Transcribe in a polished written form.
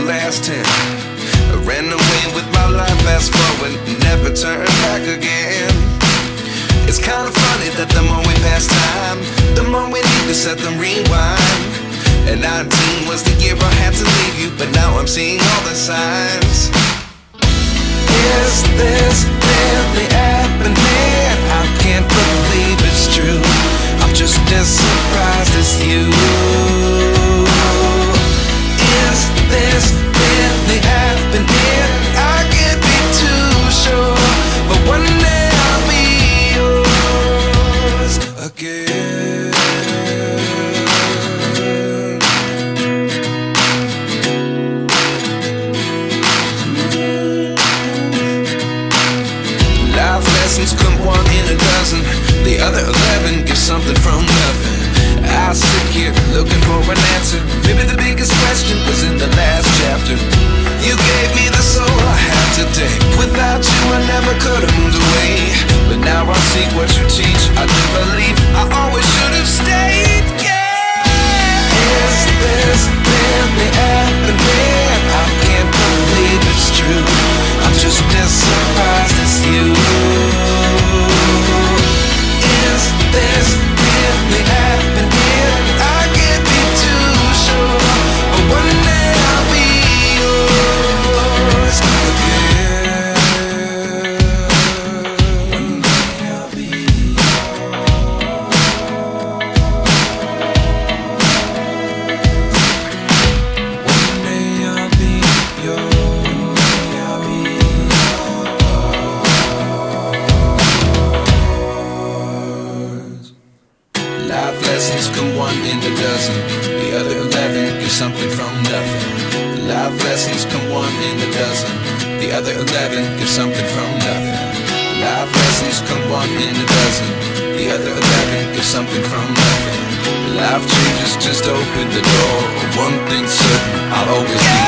the last 10. I ran away with my life, fast forward, never turn back again. It's kinda funny that the more we pass time, the more we need to set the rewind. And 19 was the year I had to leave you, but now I'm seeing all the signs. Is this really happening? I can't believe it's true. I'm just as surprised as you. Is this really happening? I can't be too sure, but one day I'll be yours again. Life lessons come one in a dozen. The other 11 give something from nothing. I sit here looking for an answer. Maybe the biggest question was in the last chapter. You gave me the soul I have today. Without you I never could have moved away. But now I see what you teach. I do believe I always should have stayed. Yeah. Is this really happening? I can't believe it's true. I'm just as surprised as you. Is this really happening? I can't be too sure, but one day I'll be yours again. One day I'll be yours. One day I'll be yours. I'll be yours. Life lessons come one in a dozen. The other 11 give something from nothing. Life lessons come one in a dozen. The other 11 give something from nothing. Life lessons come one in a dozen. The other 11 give something from nothing. Life changes just open the door. One thing's certain, I'll always be